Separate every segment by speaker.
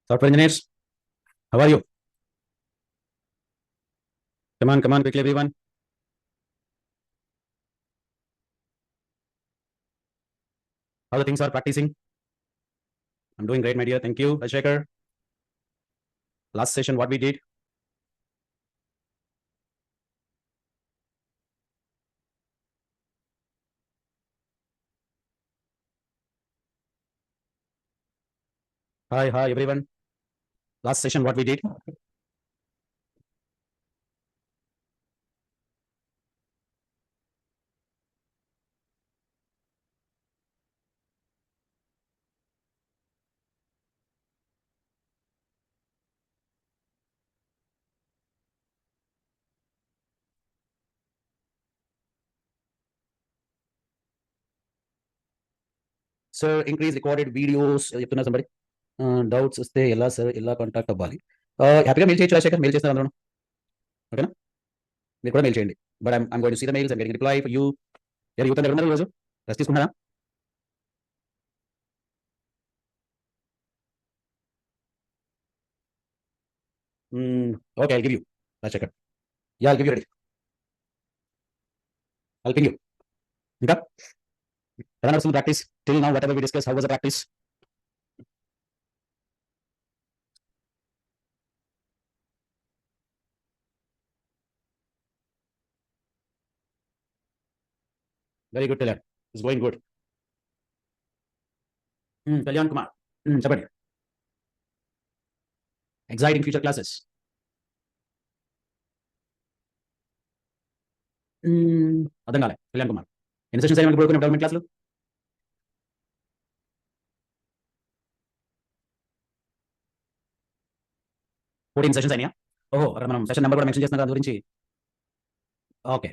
Speaker 1: Software engineers, how are you? Come on, quickly, everyone. How the things are practicing? I'm doing great, my dear. Thank you, Ashekar. Last session, what we did? Hi, everyone. Last session, what we did? Sir, increase recorded videos. చెప్తున్నా somebody. Doubts వస్తే ఎలా sir ఎలా contact అవ్వాలి హ్యాపీగా mail చేయొచ్చు Rajasekhar mail చేస్తున్నారు అందరూ ఓకేనా మీరు కూడా మెయిల్ చేయండి but I'm going to see the mails I'm getting reply for you ఎవరు యూత్ ఎవరున్నారు ఈరోజు రెస్ట్ తీసుకున్నారా okay I'll give you Rajasekhar yeah I'll give you ready I'll ping you ఇంకా ఎలా నడుస్తుంది practice till now whatever we discuss how was the practice very good Kalyan it's going good Kalyan Kumar చెప్పండి exciting future classes అర్థం కాలే కళ్యాణ్ కుమార్ ఎన్ని sessions అయ్యాయి ఇప్పుడు development క్లాసులు 14 సెషన్స్ అయినాయా ఓహో అక్కడ మనం సెషన్ నెంబర్ కూడా మెన్షన్ చేస్తున్నాం దాని గురించి ఓకే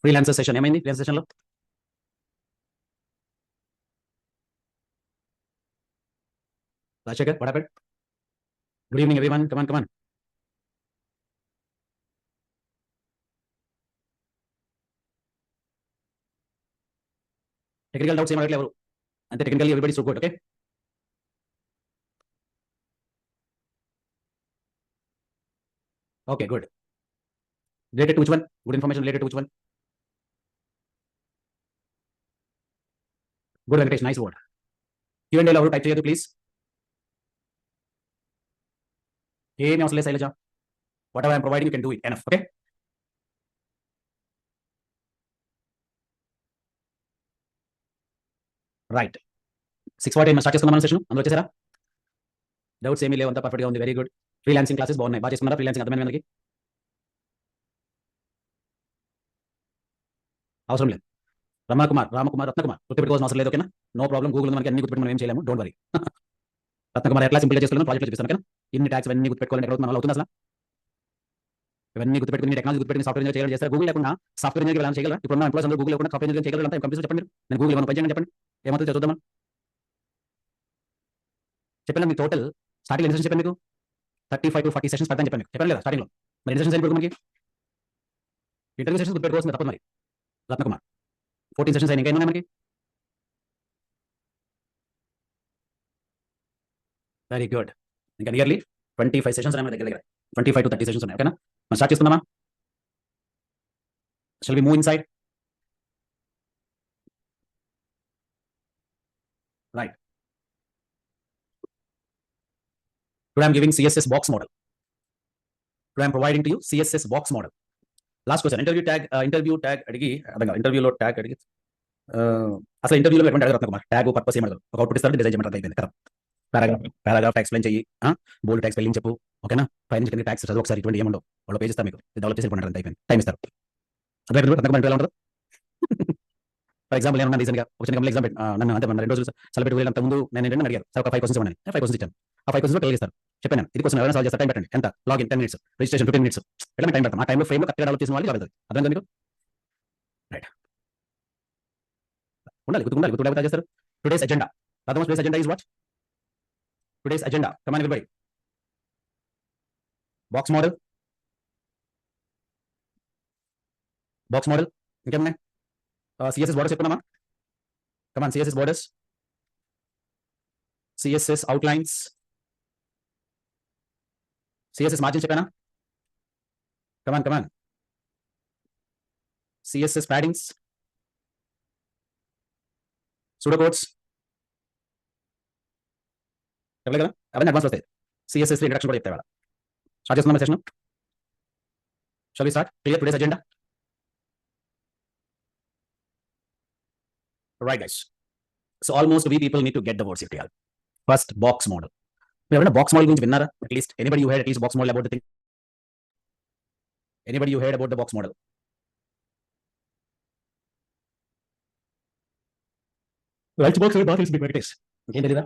Speaker 1: ఫ్రీలాన్సర్ సెషన్ ఏమైంది ఫ్రీలాన్స్ సెషన్లో Rajasekhar what happened good evening everyone come on technical doubts ఏం అడగట్లేదు ఎవరు అంటే technical everybody so good okay okay good related to which one good information related to which one good Venkatesh nice word Q&A లో ఎవరు type చేయొద్దు please ఏమీ అవసరం లేదు Shailaja whatever I'm providing you can do it enough okay right 6:40 start చేసుకుందాం మనం session అందరూ వచ్చేసారా డౌట్స్ ఏమీ లేవు అంతా పర్ఫెక్ట్గా ఉంది వెరీ గుడ్ ఫ్రీలాన్సింగ్ క్లాసెస్ బాగున్నాయి బాగా చేసుకున్నారా ఫ్రీలాన్సింగ్ అర్థమైంది మనకి అవసరం లేదు రామకుమార్ రత్నకుమార్ గుర్తుపెట్టుకోవాల్సిన అవసరం లేదు ఓకేనా నో ప్రాబ్లం గూగుల్ మనకి అన్ని గుర్తుపెట్టి మనం ఏం చేయలేము డోంట్ వరీ రత్నకుమార్ ఎట్లా సింపుల్గా చేసుకోవాలని ప్రాజెక్ట్ చూపిస్తాను ఓకేనా ఇన్ని ట్యాక్స్ అన్ని గుర్తుపెట్టుకోవాలని ఎక్కడ మనం అవుతుంది అసలు ఇవన్నీ గుర్తుపెట్టుకుని టెక్నాలజీ గుర్తుపెట్టుకుని సాఫ్ట్వేర్ ఇంజనీర్ చేయాలి చేస్తారు గూగుల్ లేకుండా సాఫ్ట్వేర్ ఇంజనీర్ ఎలా చేయగలరా ఇప్పుడు ఎంప్లాయస్ అందరూ గూగుల్ లేకుండా సాఫ్ట్వేర్ ఇంజనీర్ చేయగలరా అంటే కంప్యూటర్ చెప్పండి నేను గూగుల్ ఏమైనా పనిచేయని చెప్పండి ఏమవుతుంది చూద్దాం చెప్పండి మీకు టోటల్ స్టార్టింగ్ ఎన్ని సెషన్స్ చెప్పండి మీకు 35 to 40 సెషన్స్ పడతాను చెప్పండి చెప్పండి లేదా స్టార్టింగ్లో మరి ఎన్ని సెషన్స్ అయిపోయి మనకి ఇంటర్వ్యూ సెషన్స్ గుర్తుపెట్టుకోవాల్సింది తప్పదు మరి రత్నకుమార్ 14 సెషన్స్ అయినా ఇంకా ఏమన్నా మనకి వెరీ గుడ్ ఇంకా నియర్లీ 25 సెషన్స్ ఉన్నాయి మన దగ్గర 25 to 30 సెషన్స్ ఉన్నాయి ఓకేనా మనం స్టార్ట్ చేసుకుందామా shall we move inside right Today I'm giving CSS box model. Today I'm providing to you CSS box model. Last question, interview tag అడిగి అడగా ఇంటర్వ్యూలో ట్యాగ్ అడిగి అసలు ఇంటర్వ్యూలో ఎటువంటి అడగరు రత్నకుమార్ ట్యాగ్ పర్పస్ ఏం అడగరు ఒక అవుట్పుట్ ఇస్తారు డిజైన్ చేయమంటారు అయిపోయింది కదా పారాగ్రాఫ్ ఎక్స్ప్లెయిన్ చెయ్యి బోల్డ్ ట్యాగ్ స్పెల్లింగ్ చెప్పు ఓకేనా పై నుంచి కింద ట్యాగ్స్ చదువు ఒకసారి ఇటువంటి ఏముండవు వాళ్ళు పేజ్ ఇస్తారు మీకు డెవలప్ చేసి అయిపోయినట్టు అయిపోయింది టైం ఇస్తారు అదే రత్నకుమార్ ఎలా ఉంటుంది ఫర్ ఎగ్జాంపుల్ నేను రీసెంట్గా ఒక చిన్న ఎగ్జామ్ నన్ను అంటే మన 2 రోజులు సెలబ్రేట్ వెళ్ళినంత ముందు నేను ఏంటంటే అడిగారు సార్ ఒక 5 క్వశ్చన్స్ ఇవ్వండి 5 క్వశ్చన్స్ ఇచ్చాను ఆ 5 క్వశ్చన్స్ కలిగిస్తారు చెప్పాను ఇది క్వశ్చన్ ఎవరైనా సాల్వ్ చేస్తారు టైం పెట్టండి ఎంత లాగిన్ 10 మినిట్స్ రిజిస్ట్రేషన్ 15 మినిట్స్ ఎట్లా టైం పెడతాం ఆ టైంలో ఫ్రేమ్ కరెక్ట్గా డెవలప్ చేసిన వాళ్ళు వెళ్తుంది అర్థం మీకు రైట్ ఉండాలి గుర్తు చేస్తారు today's agenda today's agenda is what today's agenda come on everybody box model ఇంకేమన్నా సిఎస్ఎస్ బోర్డర్స్ చెప్పుకున్నామా come on CSS borders CSS outlines, CSS margin చెప్పానా? Come on come on. CSS paddings, pseudo codes చెప్పలేదు కదా, అవన్నీ అడ్వాన్స్ వస్తాయి. సిఎస్ఎస్ ఇంట్రడక్షన్ కూడా చెప్తాయి. స్టార్ట్ చేస్తున్నాం session. Shall we start? Clear today's agenda? Right guys, so almost we people need to get the words here. First, box model. మీరు ఎవరైనా box model గురించి విన్నారా? At least anybody you head at least box model about the thing? Anybody you head about the box model? Lunch box బాగా తెలిసి మీకు వెంకటేష్ ఇంకేం తెలీదా?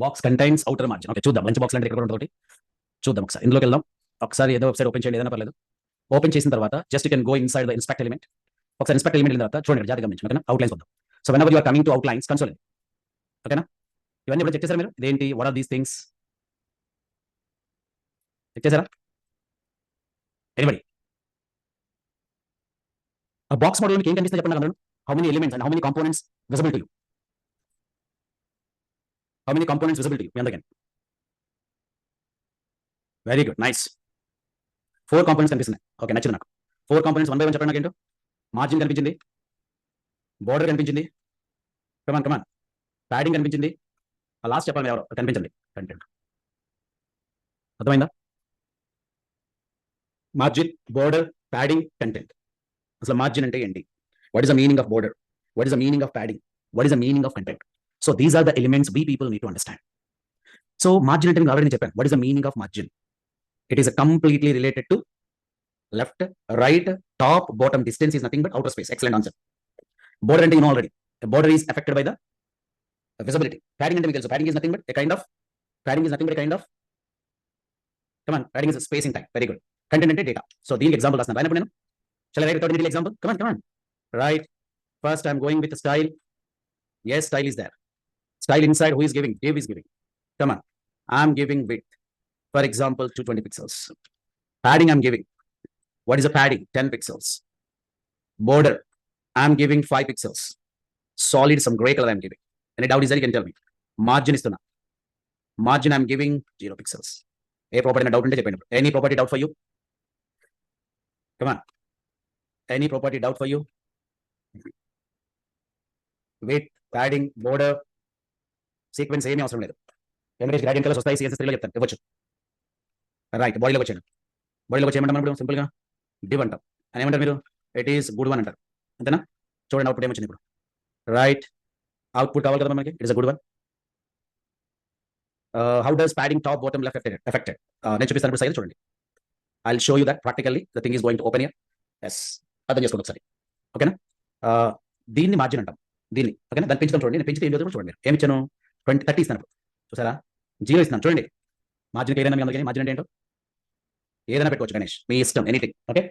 Speaker 1: Box contains outer margin. Okay, చూద్దాం లంచ్ బాక్స్ అంటే ఇక్కడ ఉంటుంది. చూద్దాం ఒకసారి ఇందులోకి వెళ్దాం. ఒకసారి ఏదో వెబ్సైట్ ఓపెన్ చేయండి, ఏదైనా పర్లేదు. ఓపెన్ చేసిన తర్వాత just you can go inside the inspect element. ఒకసారి ఇన్స్పెక్ట్ ఎలిమెంట్ వెళ్ళిన తర్వాత చూడండి, జాగ్రత్తగా గమనించండి. ఓకేనా? అవుట్లైన్స్ వద్దాం. So whenever you are coming to outlines, console. ఓకేనా? ఇవన్నీ ఇప్పుడు చెక్ చేశారా మీరు? ఇదేంటి? What are these things? Check చేశారా? ఎనిబడి? ఆ బాక్స్ మోడల్ మీకు ఏం కనిపిస్తుంది చెప్పండి నాకు. How many elements and how many components visible to you? How many components visible to you మీ అందరికీ? Very good, nice. 4 కాంపోనెంట్స్ కనిపిస్తున్నాయి. ఓకే, నచ్చింది నాకు. 4 కాంపోనెంట్స్ వన్ బై వన్ చెప్పండి నాకు. ఏంటో? మార్జిన్ కనిపించింది, బోర్డర్ కనిపించింది, కమాన్ కమాన్, ప్యాడింగ్ కనిపించింది. ఆ లాస్ట్ చెప్పాలి ఎవరో కనిపించండి. కంటెంట్ అర్థమైందా? Margin, border, padding, content. అసలు మార్జిన్ అంటే ఏంటి? What is the meaning of border? What is the meaning of padding? What is the meaning of content? So these are the elements we people need to understand. So margin అంటే నేను already చెప్పాను. What is the meaning of margin? It is completely related to left, right, top, bottom distance is nothing but outer space. Excellent answer. Border అంటే you know already. The border is affected by the visibility. Padding అంటే మీకు తెలుసు. Padding is nothing but a kind of, padding is nothing but a kind of, come on, padding is space in time. Very good. Content అంటే data. So దీనికి example రాస్తాను రాయినప్పుడు నేను. Shall I write without any example? Come on, come on. Right. First I'm going with the style. Yes, style is there. Style inside, who is giving? Dave is giving. Come on. I'm giving width. For example, 220 pixels. Padding I'm giving. What is the padding? 10 pixels. Border, I'm giving 5 pixels. Solid, some gray color I'm giving. Any doubt is there, you can tell me. Margin is margin I'm giving 0 pixels. A property doubt unte cheppandi. Any property doubt for you? Come on. Any property doubt for you? Width, padding, border, sequence ఏమీ అవసరం లేదు. Venkatesh gradient colours వస్తాయి, CSS 3 లో చెప్తాను, ఇవ్వచ్చు. Right, బాడీలోకి వచ్చాను. బాడీలోకి వచ్చి ఏమంటాం ఇప్పుడు? సింపుల్గా డివ్ అంటాం. అని ఏమంటారు మీరు? ఇట్ ఈస్ గుడ్ వన్ అంటారు. అంతేనా? చూడండి అవుట్పుట్ ఏమొచ్చింది ఇప్పుడు. రైట్, అవుట్పుట్ కావాలి కదా మనకి. It is a good one. How does padding top bottom left affected? నేను చూపిస్తాను ఇప్పుడు సైడ్ చూడండి. I will show you that practically. The thing is going to open here. Yes, అర్థం చేసుకోండి ఒకసారి. ఓకేనా? దీన్ని మార్జిన్ అంటాం. దీన్ని ఓకేనా? దాన్ని పెంచుతాం చూడండి. నేను పెంచితే ఏం చేస్తాను చూడండి. ఏమి ఇచ్చాను? 30 ఇస్తాను. చూసారా? 0 ఇస్తున్నాను చూడండి. మార్జిన్కి ఏదైనా మీ అందరికీ మార్జిన్ అంటే ఏంటో ఏదైనా పెట్టుకోవచ్చు గణేష్, మీ ఇష్టం, ఎనీథింగ్. ఓకే,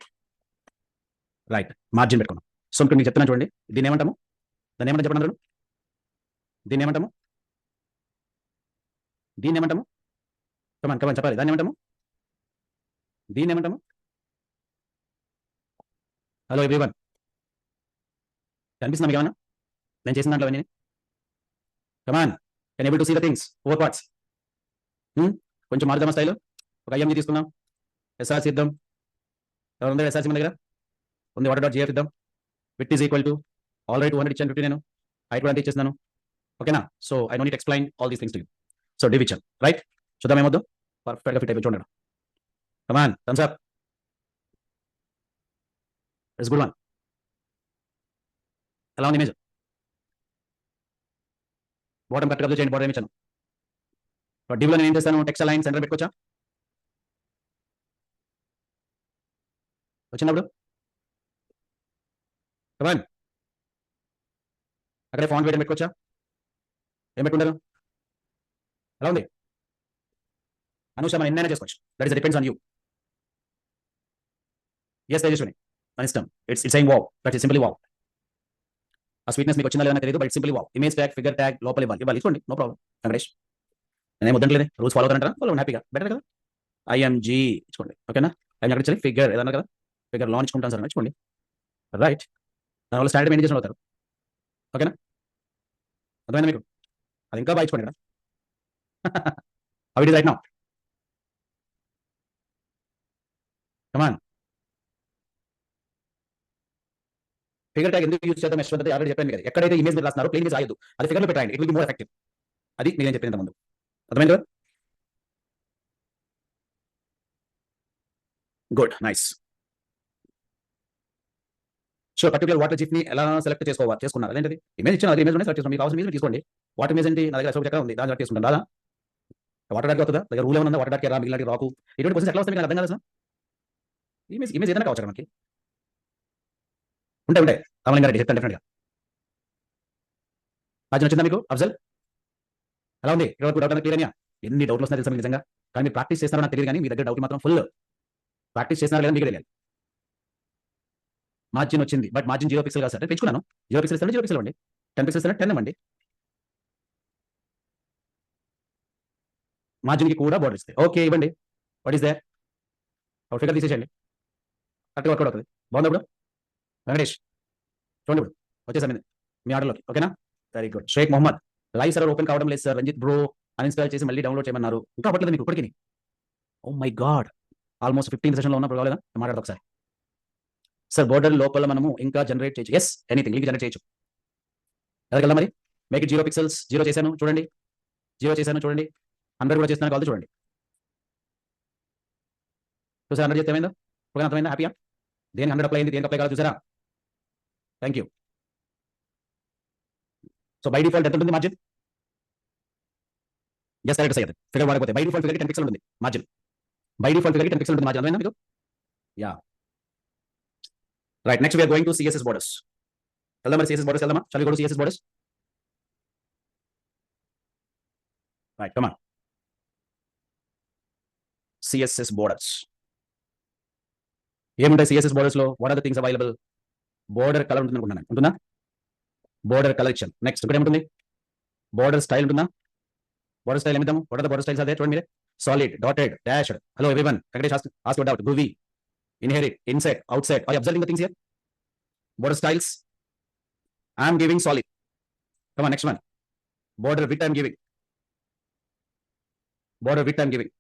Speaker 1: రైట్, మార్జిన్ పెట్టుకున్నాం. సో ఇప్పుడు మీకు చెప్తున్నాను చూడండి. దీన్ని ఏమంటాము? దాన్ని ఏమంటారు చెప్పండి అందరూ? దీన్ని ఏమంటాము? దీన్ని ఏమంటాము? కమాన్ కమాన్ చెప్పాలి. దాన్ని ఏమంటాము? దీన్ని ఏమంటాము? హలో ఎవ్రీవన్, కనిపిస్తుందా మీకు ఏమన్నా నేను చేసిన దాంట్లో అవన్నీ? Come on, can able to see the things over parts? కొంచెం మారుదామా స్టైల్? ఒక ఐఎంజీ తీసుకుందాం, ఎస్ఆర్సీ ఇద్దాం. ఎవరు ఉందా ఎస్ఆర్సీ మన దగ్గర? ఉంది. వాటర్ డాట్ జిఎఫ్ ఇద్దాం. Width is equal to already 200 ఇచ్చాను, 50 నేను హైట్ కూడా అంతే ఇచ్చేస్తున్నాను. ఓకేనా? So I don't need explain all these things to you. So div ఇచ్చాను. రైట్, చూద్దాం ఏమొద్దు. పర్ఫెక్ట్గా ఫిట్ అయిపోయి చూడండి. Come on, thumbs up. It's good one. ఎలా ఉంది ఇమేజ్? బాటమ్ కరెక్ట్గా అబ్జర్వ్ చేయండి. బాటమ్ ఏమి ఇచ్చాను? డివ్లో నేను ఏం చేస్తాను? టెక్స్ట్ లైన్ సెంటర్ పెట్టుకోవచ్చా? వచ్చినప్పుడు కమాన్, అక్కడే ఫాంట్ వేయడం పెట్టుకోవచ్చా? ఏం పెట్టుకుంటారు? ఎలా ఉంది అనూష? మనం ఎన్నైనా చేసుకోవచ్చు. That is depends on you. Yes Tejaswini, మన ఇష్టం. It's saying wow, that is simply wow. ఆ స్వీట్నెస్ మీకు వచ్చిందా లేదా తెలియదు, but simply wow. Image tag, figure tag లోపల ఇవ్వాలి ఇవ్వండి, నో ప్రాబ్లం. వెంకటేష్, నేనేం వద్దంటలేదు. రూల్స్ ఫాలో అవుతారంటారా? ఫాలో హ్యాపీగా, బెటర్ కదా. ఐఎంజీ ఇచ్చుకోండి. ఓకేనా? ఐఎం అక్కడ ఫిగర్ ఏదన్నా కదా, ఫిగర్ లాంచ్ ఇచ్చుకుంటాను సార్ ఇచ్చుకోండి. రైట్, దానివల్ల స్టాండర్డ్ మెయింటైన్ అవుతారు. ఓకేనా? అర్థమైందా మీకు? అది ఇంకా బాగా ఇచ్చుకోండి ఇక్కడ. How it is right now? Come on. Figure tag ఎందుకు యూజ్ చేద్దాం యశ్వంత్ ఆల్రెడీ చెప్పాను కదా. ఎక్కడైతే ఇమేజ్ మీరు రాస్తున్నారో ప్లేన్ ఇమేజ్ రాయొద్దు, అది ఫిగర్ లో పెట్టండి. It will be more effective. అది నేను చెప్పినంత ముందు అర్థమైంది కదా? Good, nice. So particular water zip ని ఎలా సెలెక్ట్ చేసుకున్నారు ఏంటది? ఇమేజ్ ఇచ్చిన ఇమేజ్ సెలెక్ట్ చేసుకోండి. మీకు కావాల్సిన ఇమేజ్ తీసుకోండి. వాటర్ ఇమేజ్ ఏంటి? నా దగ్గర అశోక్ చక్రం ఉంది, దాన్ని సెలెక్ట్ చేసుకుంటాను. రాదా వాటర్ డాట్ అవుతుందా? దగ్గర రూల్ ఏమన్నా వాటర్ డాట్ రా మిగిలిన రాకు. ఇటువంటి క్వశ్చన్స్ ఎట్లా వస్తాయి మీకు అర్థం కాదు అసలు. ఇమేజ్ ఏదైనా కావచ్చు మనకి. ఉంటాయి రామలింగా రెడ్డి చెప్తాను డెఫినెట్గా. రాజ్యం వచ్చిందా మీకు? అఫ్జల్ ఎలా ఉంది? ఇరవై డౌట్ క్లియర్ అయినా? ఎన్ని డౌట్లు వస్తున్నాయి తెలుసా మీకు నిజంగా. కానీ మీరు ప్రాక్టీస్ చేస్తారో నాకు తెలియదు, కానీ మీ దగ్గర డౌట్ మాత్రం ఫుల్. ప్రాక్టీస్ చేస్తున్నారో లేదా మీకు తెలియాలి. మార్జిన్ వచ్చింది, బట్ మార్జిన్ 0 పిక్సెల్ కాదు సార్. పెంచుకున్నాను. 0 పిక్సెల్ ఇస్తాను, 0 పిక్సెల్ ఇవ్వండి. 10 పిక్సెల్స్ ఇస్తాను, 10 ఇవ్వండి. మార్జిన్కి కూడా బోర్డర్ ఇస్తాయి. ఓకే ఇవ్వండి. What is they? ఫిగర్ తీసేసేయండి. కరెక్ట్గా వర్కౌట్ అవుతుంది. బాగుంది ఇప్పుడు వెంకటేష్? చూడండి ఇప్పుడు వచ్చేసాం మీ ఆర్డర్లోకి. ఓకేనా? Very good. Shaik Mohammed live server open కావడం లేదు సార్. రంజిత్ బ్రో అన్ఇన్స్టాల్ చేసి మళ్ళీ డౌన్లోడ్ చేయమన్నారు. ఇంకా అవ్వట్లేదు మీకు ఇప్పటికి? ఓ మై గాడ్, ఆల్మోస్ట్ 15 సెషన్లో ఉన్నప్పుడు కాలేదా? మాట్లాడదు ఒకసారి. సార్ బోర్డర్ లోపల మనము ఇంకా జనరేట్ చేయొచ్చు. ఎస్, ఎనీథింగ్ లింక్ జనరేట్ చేయొచ్చు. ఎదగల మరి మేక్ ఇట్ 0 పిక్సెల్స్. 0 చేశాను చూడండి, 0 చేశాను చూడండి. 100 కూడా చేస్తాను కాదు చూడండి. చూసారా 100 చేస్తే ఏమైందో? ఓకే, అర్థమైందా? హ్యాపీయా? దేనికి 100 అప్లై అయింది, దేనికి అప్లై కాదు చూసారా? Thank you. So by default ఎంత ఉంటుంది margin? Yes correct Syed. Figure వాడకపోతే బై డిఫాల్ట్ ఫిగర్ 10 పిక్సెల్ ఉంటుంది margin. By default figure 10 pixel ఉంటుంది మార్జిన్. అర్థమైందా మీకు? Yeah right. Next we're going to CSS borders. వెళ్దాం మరి సిఎస్ఎస్ బోర్డర్స్ వెళ్దామా? Shall we go to CSS borders? Right, come on. CSS borders ఏముంటాయి CSS borders లో? What are the things available? Border colour ఉంటుంది అనుకుంటున్నాను. ఉంటుందా? Border collection. నెక్స్ట్ ఇక్కడ ఏముంటుంది? బోర్డర్ స్టైల్ ఉంటుందా? బోర్డర్ స్టైల్ ఏమిద్దాము? What are the border styles అదే చూడండి మీరే. Solid, dotted, dashed. Hello everyone, Venkatesh ask doubt. Groovy, inherit, inside, outside. Are you observing the things here? Border styles. I am giving solid. Come on, next one. Border width I am giving. Border width I am giving.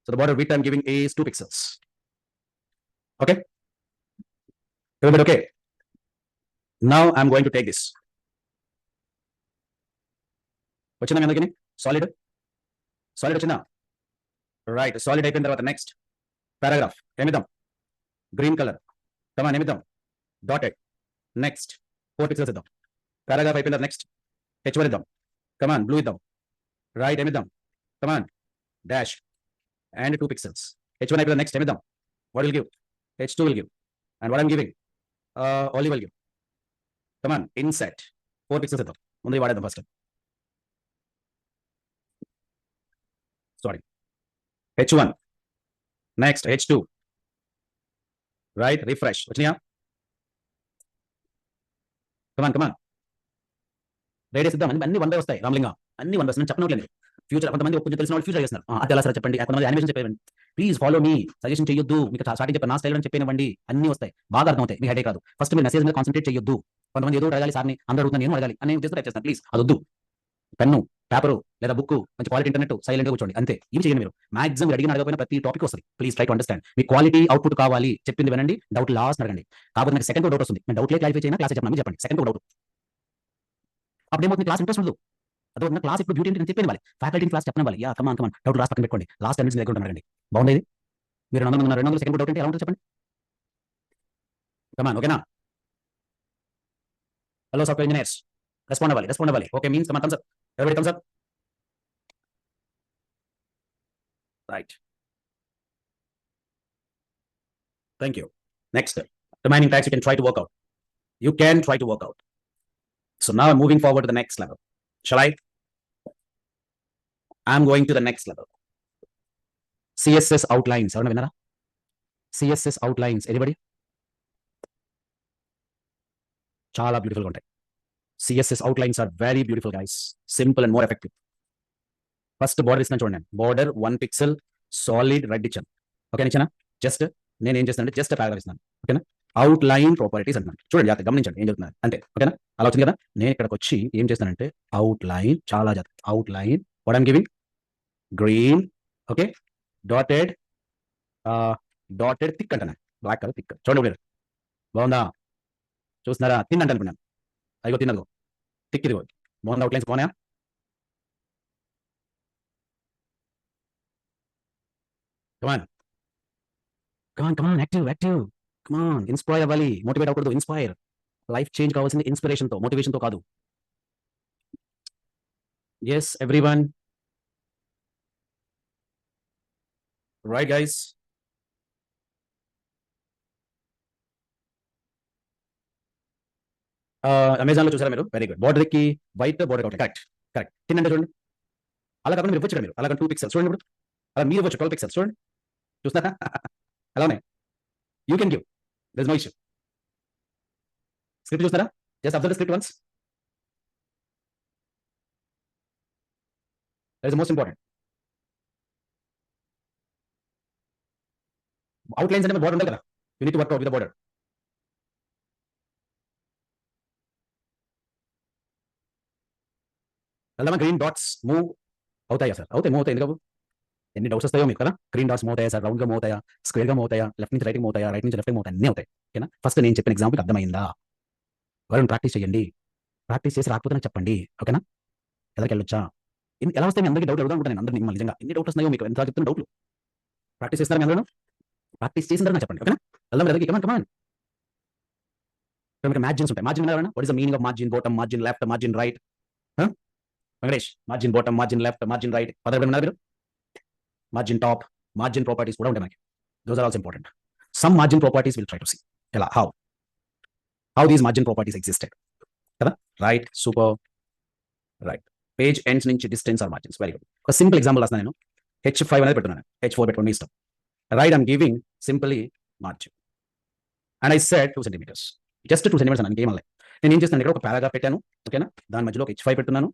Speaker 1: So the border width I am giving is 2 pixels. Okay? Everybody okay? Now I am going to take this. వచ్చిందా మీ అందరికీ? Solid వచ్చిందా? Right, solid అయిపోయిన తర్వాత next paragraph ఏమిద్దాం? Green colour. Come on ఏమిద్దాం? Dotted. Next 4 pixels ఇద్దాం. Paragraph అయిపోయిన next H1 ఇద్దాం. కమాన్ బ్లూ ఇద్దాం. రైట్ ఏమిద్దాం? Come on dash and 2 pixels. H1 అయిపోయిన నెక్స్ట్ ఏమిద్దాం? What will give? H2 will give. And what I'm giving? Only will give. Come on inset 4 pixels ఇద్దాం. ముందు వాడేద్దాం first. Sorry, H1 next H2. Right, refresh. వచ్చినాయా? Come on radius ఇద్దాం. అన్ని 1 వస్తాయి రామలింగా, అన్ని 1 వస్తాయి. నేను చెప్పనట్లేదు. ఫ్యూచర్ కొంతమంది కొంచెం తెలిసిన వాళ్ళు ఫ్యూచర్ చేస్తున్నారు. అది ఎలా సార్ చెప్పండి. కొంతమంది యానిమేషన్ చెప్పేయండి. Please follow me. సజెషన్ చేయొద్దు. మీకు స్టార్టింగ్ చెప్పాను, నా స్టైల్ అని చెప్పేనివ్వండి. అన్ని వస్తాయి, బాగా అర్థం అవుతాయి. మీ హెడేక్ కాదు. ఫస్ట్ మీరు మెసేజ్ మీద కాన్సన్ట్రేట్ చేయొద్దు. కొంతమంది ఏదో అడగాలి సార్ని, అందరూ అడుగుతాను నేను అడగాలి అని ఉద్దేశంతో టైప్ చేస్తాను. ప్లీజ్ అదొద్దు. పెన్ను, పేపరు లేదా బుక్, మంచి క్వాలిటీ ఇంటర్నెట్, సైలెంట్గా కూర్చోండి అంతే. ఇవి చేయండి మీరు. మాక్సిమం అడిగిన అడగపోయిన ప్రతి టాపిక్ వస్తుంది. Please try to understand. Me quality output కావాలి. చెప్పింది వినండి, డౌట్ లాస్ట్ అడగండి. కాకపోతే నాకు సెకండ్ డౌట్ వస్తుంది. నేను డౌట్లే క్లారిఫై చేయనా, క్లాస్ చెప్పండి చెప్పండి. సెకండ్ డౌట్ అప్పుడేమవుతుంది? క్లాస్ ఇంట్రెస్ట్ ఉండదు. అదొక క్లాస్ ఇప్పుడు బ్యూటీ నేను చెప్పేది వాళ్ళు. ఫ్యాకల్టీ క్లాస్ చెప్పడం యా కమాన్ డౌట్ రాసి పక్కన పెట్టుకోండి. లాస్ట్ 10 minutes దగ్గర ఉంటారండి. బాగుండేది. మీరు 200 సెకండ్ డౌట్ అంటే ఎలా ఉంటుంది చెప్పండి. కమాన్ ఓకేనా? హలో సాఫ్ట్వేర్ ఇంజనీర్స్, రెస్పాండ్ అవ్వాలి. Okay means come on thumbs up. Everybody thumbs up. Right, thank you. Next remaining tags you can try to work out. You can try to work out. So now I'm moving forward to the next level. Shall I? I'm going to the next level. CSS outlines. ఎవరైనా విన్నారా? CSS outlines. Anybody? చాలా beautiful గా ఉంటాయి. CSS outlines are very beautiful guys. Simple and more effective. First border ఇస్తాను చూడండి. Border 1 pixel solid red ఇచ్చాను. Okay ఇచ్చానా? Just నేను ఏం చేస్తానంటే జస్ట్ పారాగ్రాఫ్ ఇస్తున్నాను. ఓకేనా? అవుట్ లైన్ ప్రాపర్టీస్ అంటున్నాను. చూడండి జాగ్రత్త గమనించండి ఏం చెప్తున్నారు అంటే. ఓకేనా? అలా వచ్చింది కదా, నేను ఇక్కడికి వచ్చి ఏం చేస్తానంటే అవుట్ లైన్, చాలా జాగ్రత్త, out line what I'm giving green, okay, dotted dotted thick అంటాను, బ్లాక్ కలర్ థిక్. చూడండి ఒకటి బాగుందా, చూస్తున్నారా? తిన్ అంటే అనుకున్నాను, అదిగో తిన్నదిగో థిక్, ఇదిగో బాగుందా, అవుట్ లైన్స్ బాగున్నాయా? Come on come on come on, active active, come on, inspire అవ్వాలి, మోటివేట్ అవ్వకూడదు, ఇన్స్పైర్. లైఫ్ చేంజ్ కావాల్సింది ఇన్స్పిరేషన్ తో, మోటివేషన్ తో కాదు. Yes everyone, right guys. Amazon లో చూసారా మీరు? Very good. బోర్డర్ కి white border out, correct correct. Thin అంటే చూడండి, అలా కాకుండా మీరు ఇవ్వచ్చు, మీరు అలా 2 పిక్సెల్స్ చూడండి ఇప్పుడు, అలా మీరు ఇవ్వచ్చు 12 పిక్సెల్స్ చూడండి, చూస్తారా? ఎలా ఉన్నాయి? You can give, there is no issue. Script చూస్తారా? Just observe the script once, that is most important. Outlines అంటే బోర్డర్ ఉండాలి కదా, you need to work out with border. వెళ్దామా? గ్రీన్ డాట్స్ మూవ్ అవుతాయా సార్? అవుతాయి, move అవుతాయి, ఎందుకు? ఎన్ని డౌట్స్ వస్తాయో మీకు కదా. గ్రీన్ డాట్స్ మూవ్ అవుతాయా సార్? రౌండ్ గా మూవ్ అవుతాయా? స్క్వేర్ గా మూవ్ అవుతాయా? లెఫ్ట్ నుంచి రైట్ మూవ్ అవుతాయా? రైట్ నుంచి లెఫ్ట్ మూవ్ అవుతాయి, అన్నీ అవుతాయి. ఓకేనా? ఫస్ట్ నేను చెప్పిన ఎగ్జాంపుల్ అర్థమైందా? వరుణ్ ప్రాక్టీస్ చేయండి, ప్రాక్టీస్ చేసి రాకపోతే నాకు చెప్పండి, ఓకేనా? ఎదరికి వెళ్ళొచ్చా? ఎలా వస్తాయి మీ అందరికీ డౌట్ అడుగుతా ఉంటాను నేను, అందరినీ మిమ్మల్ని, నిజంగా ఎన్ని డౌట్ వస్తున్నాయో మీకు, ఎంత చెప్తున్న డౌట్లు. ప్రాక్టీస్ చేస్తారా మీ అందరూ? ప్రాక్టీస్ చేసిన తర్వాత నాకు చెప్పండి, ఓకేనా? వెళ్దాం ఎదరికి, కమాన్ కమాన్. ఇక్కడ మార్జిన్స్ ఉంటాయి, మార్జిన్ విన్నారా? What is the meaning of margin? Bottom, margin left, margin right. Venkatesh, margin bottom, margin left, margin right, పదవి విన్నారు మీరు? మార్జిన్ టాప్, మార్జిన్ ప్రాపర్టీస్ కూడా ఉంటాయి మనకి. Those are also important. Some margin properties will try to see. ఎలా, how these margin properties existed కదా. Right, super, right. Page ends నుంచి distance are margins, very good. ఒక సింపుల్ ఎగ్జాంపుల్ రాస్తాను నేను. H5 అనేది పెట్టున్నాను, H4 పెట్టుకోండి, మీ ఇష్టం. Right, I'm giving simply margin and I said 2 centimetres, just 2 centimetres అన్నాను, ఇంకేం అనలే. నేను ఏం చేస్తాను, ఇక్కడ ఒక పారాగ్రాఫ్ పెట్టాను, ఓకేనా, దాని మధ్యలో ఒక H5 పెట్టున్నాను,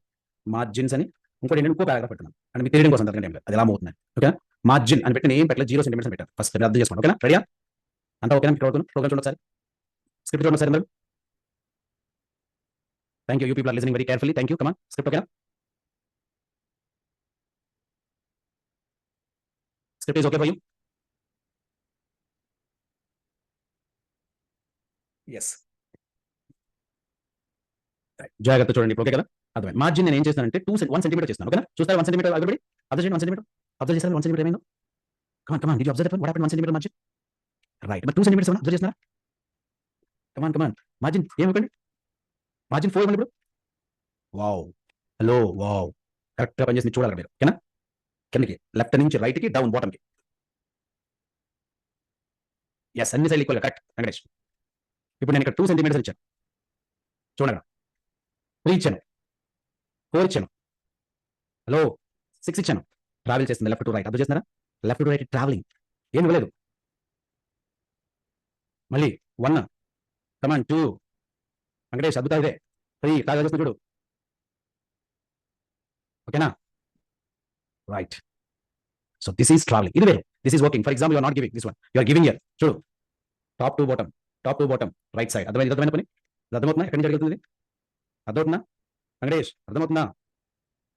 Speaker 1: మార్జిన్స్ అని ఇంకోటి ఏంటంటే ఇంకో పారాగ్రాఫ్ పెట్టున్నాను, అంటే మీకు తెలియడం కోసం అంతకంటే ఏం లేదు, అది ఎలా అవుతుంది, ఓకేనా. మార్జిన్ అని పెట్టి నేను ఏం పెట్టలేదు, 0 సెంటీమీటర్స్ పెట్టాను. ఫస్ట్ మీరు అర్థం చేసుకోండి, ఓకేనా? రెడీయా? అంతా ఓకేనా? ప్రోగ్రామ్ చూడండి ఒకసారి, స్క్రిప్ట్ చూడండి ఒకసారి అందరూ. Thank you, you people are listening very carefully, thank you, come on, script ఓకేనా? Script is okay for you? Yes, జాగ్రత్త చూడండి, ఓకే కదా. అర్థమైంది. మార్జిన్ నేను ఏం చేస్తానంటే 1 సెంటీమీటర్ చేస్తాను, ఓకేనా? చూస్తారు 1 సెంటీమీటర్, అబ్జర్వ్ చేయండి 1 సెంటీమీటర్, అబ్జర్వ్ చేస్తారు 1 సెంటీమీటర్ ఏమైందో. Come on come on, did you observe what happened 1 centimetre margin? Right, మరి 2 సెంటీమీటర్స్ ఏమన్నా అబ్జర్వ్ చేస్తున్నారా? కమాన్ కమాన్, మార్జిన్ ఏమివ్వండి, మార్జిన్ 4 ఇవ్వండి ఇప్పుడు. వావ్, హలో, వావ్, కరెక్ట్గా పనిచేసింది, చూడాలి మీరు, ఓకేనా? కిందకి, లెఫ్ట్ నుంచి రైట్ కి, డౌన్ బాటమ్ కి. ఎస్, అన్ని సైడ్ ఈక్వల్, కరెక్ట్ వెంకటేష్. ఇప్పుడు నేను ఇక్కడ 2 సెంటీమీటర్స్ ఇచ్చాను, చూడండి, 3 ఇచ్చాను, 4 ఇచ్చాను, హలో, 6 ఇచ్చాను. ట్రావెల్ చేస్తుంది లెఫ్ట్ టు రైట్, అబ్జర్వ్ చేస్తున్నారా? లెఫ్ట్ టు రైట్ ట్రావెలింగ్, ఏమి ఇవ్వలేదు. మళ్ళీ 1, కమాన్ 2, వెంకటేష్ అద్భుతం ఇదే, 3 ట్రావెల్ చేస్తుంది చూడు, ఓకేనా? Right. So this is travelling, ఇది వేరు, this is working. For example you're not giving this one, you're giving year, చూడు, top to bottom, top to bottom, right side. అర్థమైంది? అర్థమైన పని అర్థమవుతుందా? ఎక్కడి నుంచి అడుగుతుంది? అర్థమవుతుందా వెంకటేష్? అర్థమవుతుందా?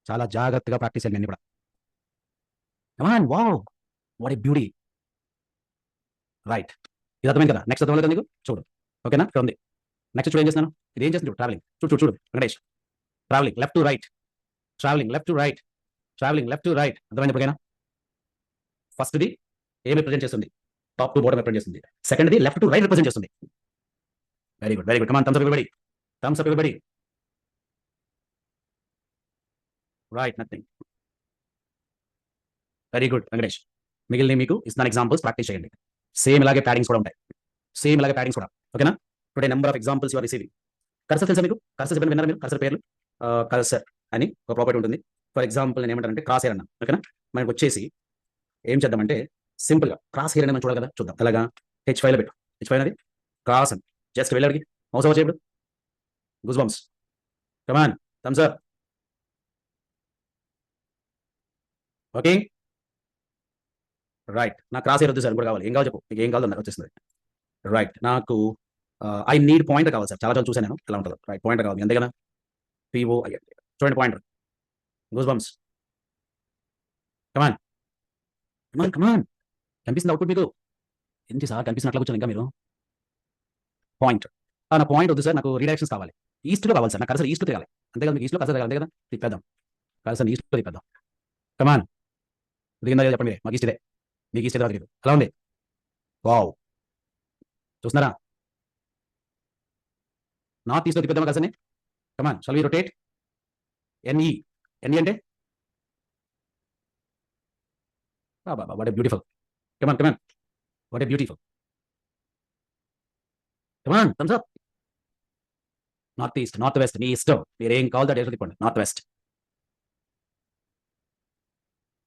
Speaker 1: చాలా జాగ్రత్తగా ప్రాక్టీస్ చేయండి అన్ని కూడా. Come on, wow, what a beauty. Right, ఇది అర్థమైంది కదా. నెక్స్ట్ అర్థమవుతుంది నీకు, చూడు, ఓకేనా? ఇక్కడ ఉంది, నెక్స్ట్ చూడు ఏం చేస్తున్నాను, ఇది ఏం చేస్తుంది, ట్రావెలింగ్, చూడు చూడు చూడు Venkatesh, travelling left to right, travelling left to right, travelling left to right. అర్థమైంది ఓకేనా? ఫస్ట్ది ఏం రిప్రజెంట్ చేస్తుంది? టాప్ టు బాటమ్ రిప్రజెంట్ చేస్తుంది. సెకండ్ది లెఫ్ట్ టు రైట్ రిప్రజెంట్ చేస్తుంది. Very good, very good, come on, thumbs up everybody, thumbs up everybody. Right, nothing, very good Venkatesh. మిగిలిన మీకు ఇస్తున్నాను ఎగ్జాంపుల్స్, ప్రాక్టీస్ చేయండి. సేమ్ ఇలాగే ప్యాడింగ్స్ కూడా ఉంటాయి, సేమ్ ఇలాగే ప్యాడింగ్స్ కూడా, ఓకేనా? Today number of examples you are receiving. Cursor తెలుసా మీకు? కర్సర్ చెప్పండి, విన్నారా మీరు కర్సర్ పేర్లు? కర్సర్ అని ఒక ప్రాపర్టీ ఉంటుంది. ఫర్ ఎగ్జాంపుల్ నేను ఏమంటానంటే క్రాస్ హెయిర్ అన్నా, ఓకేనా? మనకి వచ్చేసి ఏం చేద్దామంటే సింపుల్ గా క్రాస్ హెయిర్ అనేది మనం చూడాలి కదా, చూద్దాం. అలాగా H5 లో పెట్టు, H5 అనేది క్రాస్ అని జస్ట్ వెళ్ళాడికి మౌస్ ఓవర్ చేయడు, గుజ్ బంప్స్, కమాన్, థమ్స్ అప్, ఓకే. రైట్, నా క్రాస్ హెయిర్ వద్దు సార్, కూడా కావాలి, ఏం కావాలి చెప్పు, మీకు ఏం కావాలో నాకు వచ్చేస్తుంది. రైట్. నాకు ఐ నీడ్ పాయింటర్ కావాలి సార్. చాలా సార్లు చూసాను నేను. ఎలా ఉంటదో. రైట్ పాయింటర్ కావాలి. అంతే కదా! POI చూడండి pointer. Goose bumps. Come on. Come on. Come on. కనిపిస్తుందా అవుట్‌పుట్ మీకు? ఏంటి సార్ కనిపిస్తున్నట్లా కూర్చొని ఇంకా మీరు? పాయింట్. నా పాయింట్ వద్దు సార్. నాకు రీడైరెక్షన్స్ కావాలి. ఈస్ట్‌లో కావాలి సార్. నాకు కర్సర్ ఈస్ట్‌లో తిరగాలి. అంతే కదా! మీకు ఈస్ట్‌లో కర్సర్ తిరగాలి. అంతే కదా! తిప్పేద్దాం. కర్సర్‌ని ఈస్ట్‌లో తిప్పేద్దాం. కమాన్. తిరిగిందా లేదా చెప్పండి మీరే. మాకు ఈస్ట్ ఇదే. మీకు ఈస్ట్ ఏదో తెలీదు. ఎలా ఉంది? వావ్! చూస్తున్నారా? నార్త్ ఈస్ట్‌లో తిప్పేద్దామా కర్సర్‌ని? Come on. Shall we rotate? NE. NE అంటే? అబ్బబ్బా! What a beautiful. Come on. Come on. What a beautiful. Come on. Thumbs up. North east, north west మీ ఇష్టం. మీరేం కావాలో ఆ డైరెక్షన్‌లో తిప్పండి. North west,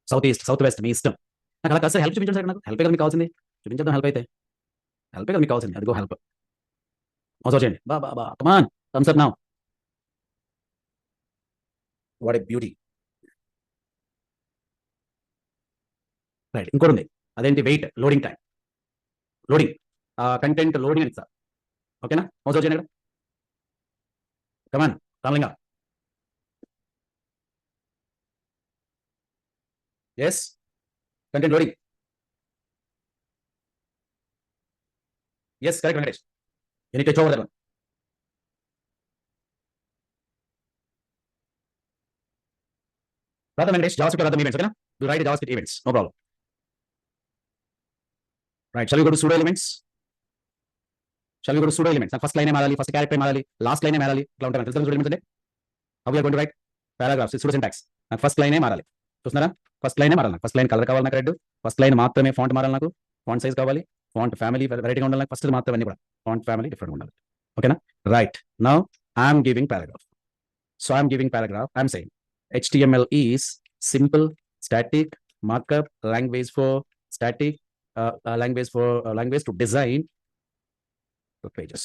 Speaker 1: south east, south west మీ ఇష్టం. నాకు అలా కాదు సార్. హెల్ప్ చూపించండి సార్ నాకు. హెల్పే కదా మీకు కావాల్సింది. చూపించేద్దాం హెల్ప్ అయితే. హెల్పే కదా మీకు కావాల్సింది. అదిగో హెల్ప్. మోస్ చేయండి. బా! Come on. Thumbs up now. What a beauty. Right. ఇంకోటుంది. అదేంటి wait, loading time. Loading. Content loading అని సార్. ఓకేనా? మోస్ చేయండి ఇక్కడ. Come on. Ramalinga. Yes. Content loading. Yes. Correct Venkatesh. You need to touch over that one. రాద్దాం Venkatesh. JavaScript రాద్దాం ఈవెంట్స్ ఓకేనా? Do right JavaScript events. No problem. Right. Shall we go to pseudo elements? Shall we go to pseudo elements? నాకు first లైనే మారాలి, first character మారాలి, last లైనే మారాలి. ఇట్లా ఉంటాయి. తెలుసు కదా సూడో ఎలిమెంట్స్ అంటే? How we are going to write paragraphs pseudo syntax. నాకు ఫస్ట్ లైనే మారాలి. చూస్తున్నారా? ఫస్ట్ లైనే మారాలి నాకు. ఫస్ట్ లైన్ కలర్ కావాలి నాకు రెడ్. ఫస్ట్ లైన్ మాత్రమే ఫాంట్ మారాలి నాకు. ఫాంట్ సైజ్ కావాలి. ఫాంట్ ఫ్యామిలీ వెరైటీగా ఉండాలి నాకు. ఫస్ట్ మాత్రం అన్ని కూడా ఫాంట్ ఫ్యామిలీ డిఫరెంట్ ఉండాలి. ఓకేనా? Right. Now I'm giving paragraph. So I'm giving paragraph. I'm saying HTML is simple static markup language for static language to design the pages.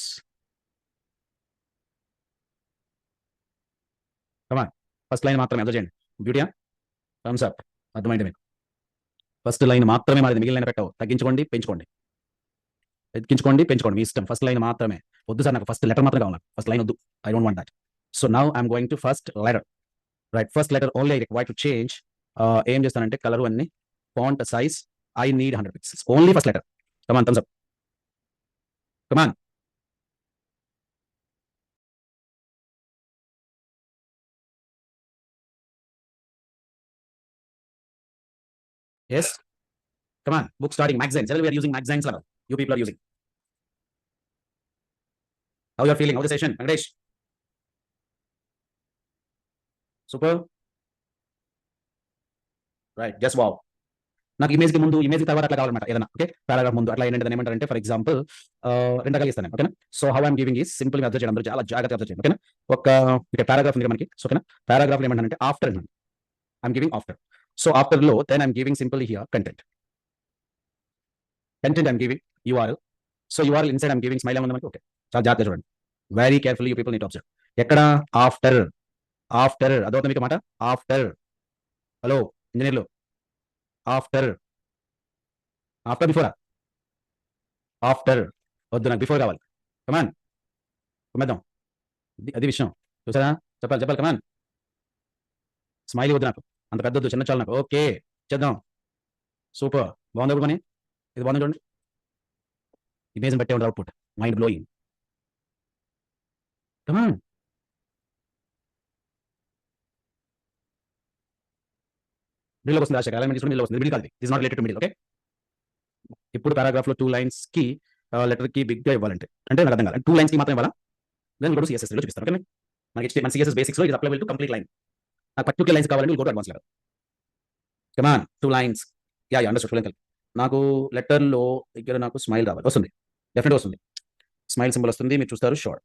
Speaker 1: Come on. First line మాత్రమే observe చేయండి. బ్యూటీయా? Thumbs up. అర్థమైంది మీకు. First line మాత్రమే మాది. మిగిలిన పెట్టవు. తగ్గించుకోండి, పెంచుకోండి. తగ్గించుకోండి, పెంచుకోండి మీ ఇష్టం. ఫస్ట్ లైన్ మాత్రమే. వద్దు సార్ నాకు ఫస్ట్ లెటర్ మాత్రం కావాలి. ఫస్ట్ లైన్ వద్దు. I don't want that. So now I'm going to first letter. Right. First letter only I require to change. ఏం చేస్తానంటే కలర్ అన్ని font size I need 100 pixels. Only first letter. Come on thumbs up. Come on. Yes. Come on. Book starting magazine. Generally we are using magazines level. You people are using. How you are feeling? How the session? Venkatesh. Super. Right. Just wow. నాకు image కి ముందు, image తర్వాత అట్లా కావాలన్నమాట ఏదైనా. Okay. Paragraph ముందు అట్లా ఏంటంటే దాన్ని ఏమంటారంటే ఫర్ ఎగ్జాంపుల్ రెండు రకాలుగా ఇస్తాను నేను. ఓకేనా? So how I'm giving is simple గా అబ్జర్వ్ చేయండి. అందరూ చాలా జాగ్రత్తగా అబ్జర్వ్ చేయండి. ఓకేనా? ఒక ఇక్కడ పారాగ్రాఫ్ ఉంది మనకి. సో ఓకేనా? పారాగ్రాఫ్ లో ఏమంటానంటే ఆఫ్టర్ అన్నాను. I'm giving after. So after లో then I'm giving simple here content. Content I'm giving URL. So URL inside I'm giving smile ఏముంది మనకి. ఓకే. చాలా జాగ్రత్తగా చూడండి. Very carefully you people need to observe. ఎక్కడ? ఆఫ్టర్. ఆఫ్టర్ అదవుతుంది మీకు మాట. ఆఫ్టర్. హలో ఇంజనీర్లు. ఆఫ్టర్. ఆఫ్టర్ బిఫోరా? ఆఫ్టర్. వద్దు నాకు బిఫోర్ కావాలి. కమాన్. కుమ్మేద్దాం. అది విషయం. చూసారా? చెప్పాలి కమాన్. స్మైలీ వద్దు నాకు. అంత పెద్ద వద్దు. చిన్న చాలు నాకు. ఓకే. చేద్దాం. సూపర్. బాగుంది ఇప్పుడు పని. ఇది బాగుంది చూడండి. ఇమేజ్ బట్టే ఉంటుంది అవుట్పుట్. Mind blowing. కమాన్. మిడిల్లోకి వస్తుంది రాజశేఖర్. అలైన్మెంట్ తీసుకుని మిడిల్ వస్తుంది. మిడిల్ కాదు. Is not related to middle. Okay. ఇప్పుడు పారాగ్రాఫ్ లో 2 లైన్స్ కి లెటర్ కి బిగ్ గా ఇవ్వాలంటే అంటే నాకు అర్థం కాదు. 2 లైన్స్ కి మాత్రం ఇవ్వాలా? దెన్ గో టు CSS లో చూపిస్తాను. ఓకే. మన CSS బేసిక్స్ లో is applicable to complete line. నాకు పర్టికులర్ లైన్స్ కావాలంటే go to advance level. Come on. 2 lines. Understood. నాకు లెటర్‌లో దగ్గర నాకు స్మైల్ రావాలి. వస్తుంది. డెఫినిట్‌గా వస్తుంది. స్మైల్ సింబల్ వస్తుంది. మీరు చూస్తారు షూర్.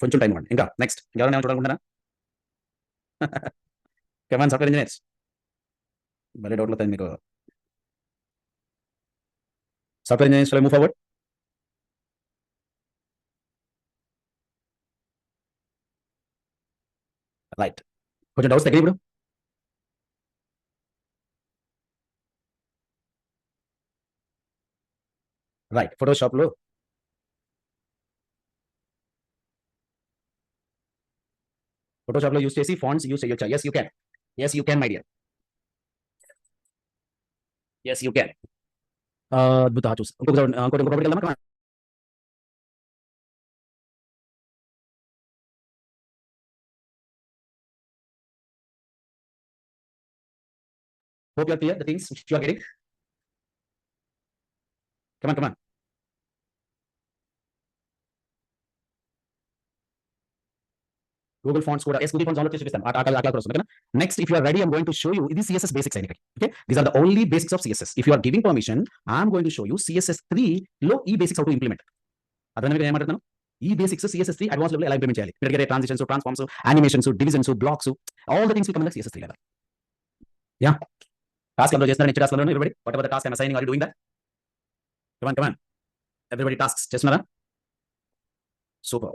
Speaker 1: కొంచెం టైం ఇవ్వండి. ఇంకా నెక్స్ట్ ఇంకెవరైనా చూడాలనుకుంటున్నారా? కమాన్ సాఫ్ట్‌వేర్ ఇంజినీర్స్. భలే డౌట్లు వస్తాయి మీకు. Software engineers shall I move forward? Right. కొంచెం డౌట్స్ తగ్గాయి ఇప్పుడు? రైట్. ఫోటోషాప్‌లో ఫోటోషాప్ లో యూస్ చేసి ఫాంట్స్ యూస్ చేయొచ్చా? Yes you can. Yes you can my dear. Yes you can. అద్భుత చూసి ఇంకోటి వెళ్దామా? Hope you are clear the things which you are getting. Come on. Google Fonts కూడా Google Fonts download చేసి చూపిస్తాను. ఆ క్లాస్ వస్తుంది ఓకేనా. Next if you are ready I'm going to show you ఇది CSS బేసిక్స్ అయినవి. Okay, these are the only basics of CSS. If you are giving permission I'm going to show you CSS3 లో ఈ basics how to implement. అర్థమైంది నేను ఏమంటున్నాను? ఈ basics CSS3 advance level ఎలా implement చేయాలి, ఇప్పటికే transitions, transforms, animations, divisions, blocks, all the things will come in the CSS3 level. Yeah, task complete చేస్తున్నారు. నెక్స్ట్ టాస్క్ లో everybody whatever the task I am assigning are you doing that? Come on everybody tasks చేస్తున్నారా? Super.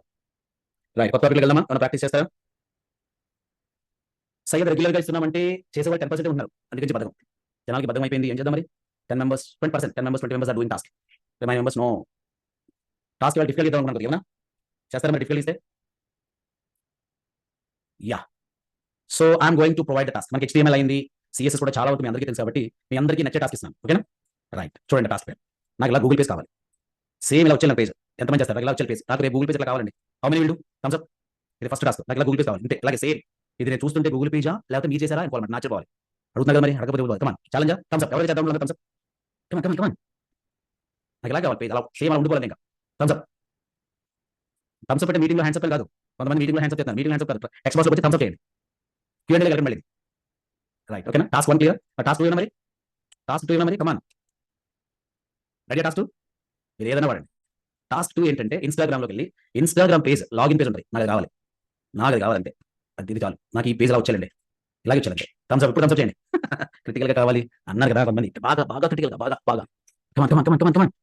Speaker 1: Right, కొత్త topic వెళ్దామా? మనం practice చేస్తారా? Syed regular గా ఇస్తున్నామంటే చేసేవాళ్ళు 10% ఉన్నారు. అందుకని బద్దకం, జనాలకి బద్దకం అయిపోయింది. ఏం చేద్దాం మరి? 10 members 20%, 10 members 20 members are doing task. My members no task వాళ్ళు డిఫికల్ట్ ఇద్దాం అనుకుంటారు. ఏమన్నా చేస్తారా మరి డిఫికల్ట్ ఇస్తే? Yeah, so I'm going to provide the task. మనకి HTML అయింది, CSS కూడా చాలా వరకు మీ అందరికీ తెలుసు కాబట్టి మీ అందరికీ నచ్చే టాస్క్ ఇస్తున్నాను. ఓకేనా? రైట్, చూడండి టాస్క్ పేరు. నాకు ఇలా గూగుల్ పేజ్ కావాలి. సేమ్ ఇలా వచ్చే పేజ్ ఎంతమంది చేస్తారు? ఇలా వచ్చే పేజ్ నాకు రేపు గూగుల్ పేజ్ ఇలా కావాలండి. How many will do? Thumbs up. ఇది ఫస్ట్ టాస్క్. నాకు ఇలా గూగుల్ పేజ్ కావాలి. అంతే, అలాగే సేమ్. ఇది నేను చూస్తుంటే గూగుల్ పేజా లేకపోతే మీరు చేశారా అనుకోవాలి. నాచుకోవాలి. అడుగుతున్నా కదా మరి, అడగకపోతే కమాన్ ఛాలెంజ్. Thums up. ఎవరైతే చేద్దాం థమ్స్ అప్. కమాన్ నాకు ఇలా కావాలి పేజ్, అలా సేమ్ అలా ఉండిపోవాలి. ఇంకా థమ్స్ అప్. థమ్స్ అప్ అంటే మీటింగ్ లో హ్యాండ్స్ అప్ కాదు. కొంతమంది మీటింగ్ లో హ్యాండ్స్ అప్ చేస్తారు. మీటింగ్ హ్యాండ్స్ అప్ కాదు, టెక్స్ట్ బాక్స్ లో వచ్చి థమ్స్ అప్ చేయండి. Q&A వెళ్ళండి మళ్ళీ. రైట్, ఓకేనా? Task 1 clear. టాస్క్ 2 మరి, టాస్క్ 2 మరి కమాన్. రెడీ? టాస్క్ 2 మీరు ఏదైనా వాడండి. టాస్క్ 2 ఏంటంటే ఇన్స్టాగ్రామ్ లోకి వెళ్ళి ఇన్స్టాగ్రామ్ పేజ్ లాగిన్ పేజ్ ఉంటుంది. నాకు కావాలి, నాకు అది కావాలంటే అది చాలు. నాకు ఈ పేజ్ అలా వచ్చేయండి, ఇలాగే వచ్చేయాలంటే థమ్స్ అప్. ఇప్పుడు థమ్స్ అప్ చేయండి. క్రిటికల్ గా కావాలి అన్నారు కదా కొంతమంది, బాగా బాగా క్రిటికల్ గా బాగా బాగా కమాన్.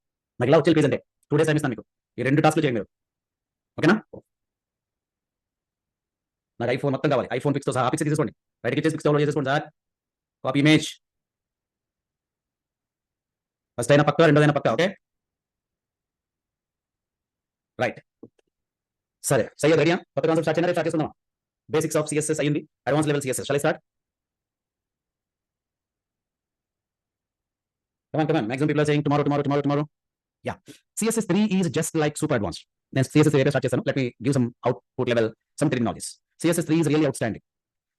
Speaker 1: నాకు ఇలా వచ్చే పేజ్ అంటే 2 డేస్ టైం ఇస్తాను మీకు. ఈ 2 టాస్క్లు చేయండి మీరు. ఓకేనా? నాకు ఐఫోన్ మొత్తం కావాలి, ఐఫోన్ పిక్స్ తో సహా. పిక్స్ తీసుకోండి, రైట్ ఇచ్చేసి పిక్స్ డౌన్లోడ్ చేసుకోండి సార్. Copy image. ఫస్ట్ అయినా పక్క, రెండోదైనా పక్క. Okay, right. సరే సయ్యద్ రెడీయా? కొత్త కాన్సెప్ట్ స్టార్ట్ చేయండి. స్టార్ట్ చేసుకుందాం. బేసిక్స్ ఆఫ్ CSS అయ్యింది, advance level CSS. Shall I start? Come on. Maximum people are saying tomorrow. Yeah, CSS3 is just like super advanced. నేను CSS area స్టార్ట్ చేశాను. Let me give some output level, some terminologies. CSS3 is really outstanding.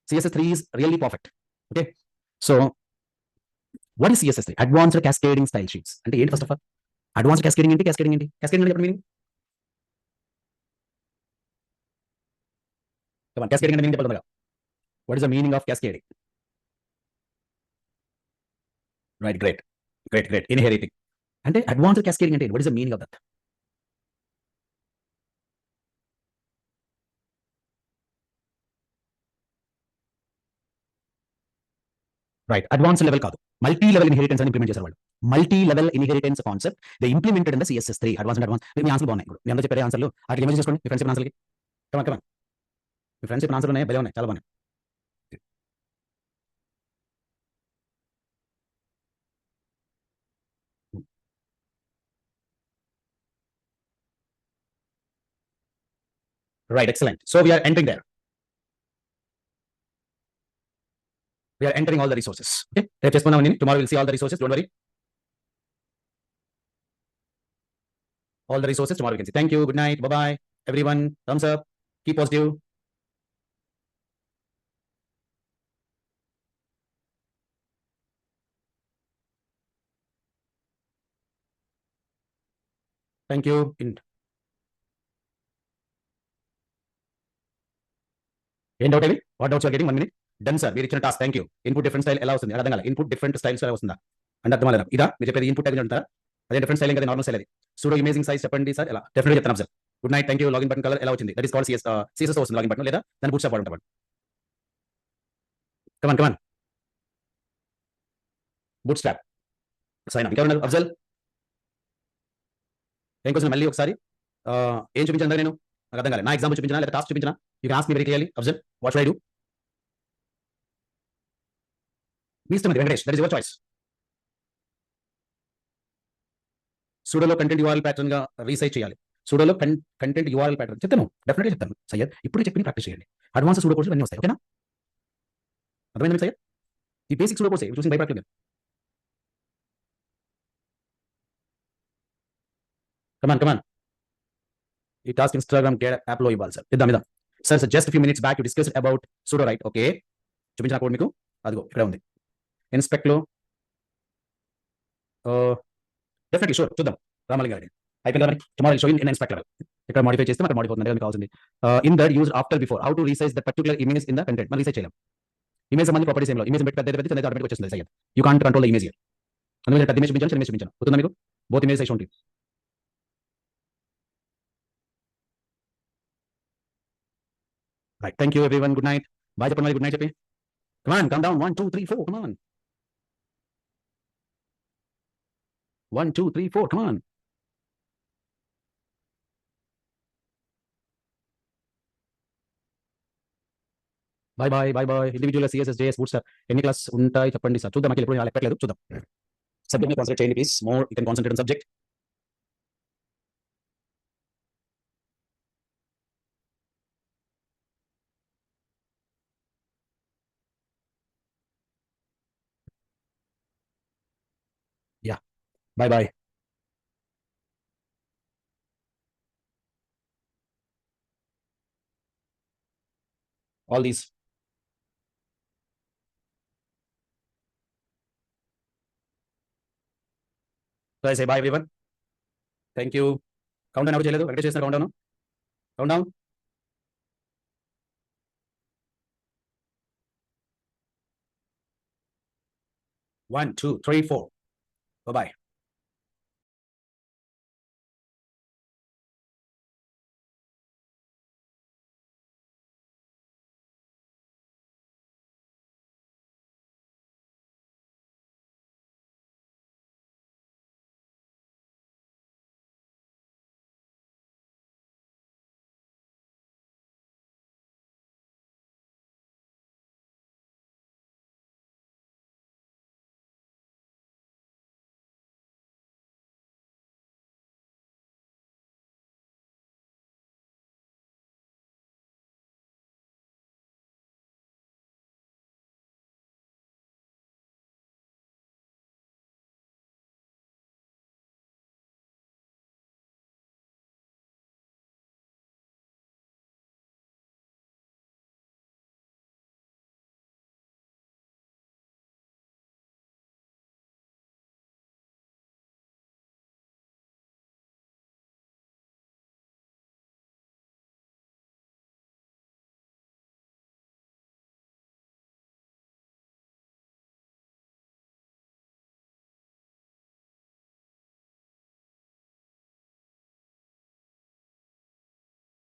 Speaker 1: CSS3 is really perfect. Okay, so what is CSS3? Advanced Cascading Style Sheets అంటే ఏంటి? First of all advanced cascading ఏంటి? Cascading అంటే చెప్పండి meaning. కమాన్, cascading అంటే meaning చెప్పగలరా? What is the meaning of cascading? Right, great. Inheriting అంటే advanced cascading అంటే what is the meaning of that? Right, advance level కాదు, మల్టీ లెవెల్ ఇన్హెరిటెన్స్ అని implement చేశారు వాళ్ళు. Multi level inheritance concept they implemented in the CSS3 advance. Me answer బాగున్నాయి. ఇప్పుడు మీ అందరూ చెప్పారు ఆన్సర్లు, అట్లా ఇమేజ్ చేసుకోండి. మీ ఫ్రెండ్స్ చెప్పిన ఆన్సర్కి కమాన్. మీ ఫ్రెండ్స్ చెప్పిన ఆన్సర్లు ఉన్నాయి, భలే ఉన్నాయి, చాలా బాగున్నాయి. Right, excellent. So we're entering there. We are entering all the resources. Okay, రేపు చేసుకుందాం. Tomorrow we'll see all the resources. Don't worry. All the resources tomorrow we can see. Thank you. Good night. Bye bye. Everyone, thumbs up. Keep positive. Thank you. ఏం doubt అవి? What doubts are getting? 1 minute. Done sir, మీరు ఇచ్చిన task. Thank you. Input different style ఎలా వస్తుంది? అర్థం కాలే. Input different styles ఎలా వస్తుందా అంటే అర్థం కాలేదు. ఇదా మీరు చెప్పేది? ఇన్పుట్ టైప్ అంటారా? అదే డిఫరెంట్ స్టైలింగ్, అదే నార్మల్ స్టైల్. అది సూడో ఇమేజింగ్ సైజ్ చెప్పండి సార్. ఎలా? డెఫినెట్గా చెప్తాను sir. Good night. Thank you. Login button colour ఎలా వచ్చింది? దట్ ఇస్ కాల్డ్ CSS వస్తుంది లాగిన్ బటన్, లేదా దాని బూట్ స్టాప్ వాడుంటాం. Come on. Bootstrap sign up. ఇంకెవరున్నారు? అఫ్జల్ ఏం క్వశ్చన్? మళ్ళీ ఒకసారి ఏం చూపించాను నేను? నాకు అర్థం కాలేదు. నా ఎగ్జాంపుల్ చూపించినా లేదా టాస్క్ చూపించినా? You can ask me very clearly. Afzal, what should I do? మీ ఇష్టం అది Venkatesh, that is your choice. సూడోలో కంటెంట్ URL ప్యాటర్న్ గా రీసైజ్ చేయాలి. సూడోలో కంటెంట్ URL ప్యాటర్న్ చెప్తాను, డెఫినెట్గా చెప్తాను సయ్యద్. ఇప్పుడు చెప్పి ప్రాక్టీస్ చేయండి. అడ్వాన్స్ సూడో కోర్సులు అన్నీ వస్తాయి. ఓకేనా? అర్థమైందా మీకు సయ్యద్? ఈ బేసిక్ సూడో కోర్సే చూసి భయపడట్లేదు. కమాన్. ఈ టాస్క్ ఇన్స్టాగ్రామ్ యాప్లో ఇవ్వాలి సార్. ఇద్దాం. Sir just few minutes back you discuss about pseudo right. Okay, చూపించిన కోడ్ మీకు అదిగో ఇక్కడ ఉంది. ఇన్స్పెక్ట్లో డెఫినెట్లీ షూర్ చూద్దాం. రామలింగ రెడ్డి అయిపోయింది కదా. టుమారో షో ఇన్ ఇన్స్పెక్టర్ ఇక్కడ మాడిఫై చేస్తే మనకు మాడిఫై అవుతుంది. కావాల్సింది in that use after before how to resize that particular image in the content. మనం రీసైజ్ చేయలేం. ఇమేజ్ సంబంధించి ప్రాపర్టీస్ ఏమో ఇమేజ్ పెట్టి పెద్ద చిన్నది ఆటోమేటిక్ వచ్చేస్తుంది. Syed you can't control the image here. అందువల్ల పెద్ద ఇమేజ్ చూపించాను, చిన్న ఇమేజ్ చూపించాను. గుర్తుందా మీకు? బోత్ ఇమేజ్ సైజ్ ఉంటుంది. Right, thank you everyone. Good night. Bye చెప్పండి. గుడ్ నైట్ చెప్పి come on come down 1 2 3 4 come on 1 2 3 4 come on. Bye. Individual CSS JS boot sir ఎన్ని క్లాస్ ఉంటాయి చెప్పండి సార్. చూద్దాం. ఎప్పుడు ఎక్కట్లేదు చూద్దాం. సబ్జెక్ట్ మీద కాన్సన్ట్రేట్ చేయండి please. More you can concentrate on subject. Yeah, bye. All these. So I say bye everyone. Thank you. Countdown ఎవరు చేయలేదు? వెంకటేష్ చేస్తారు countdown. Countdown 1 2 3 4. Bye bye.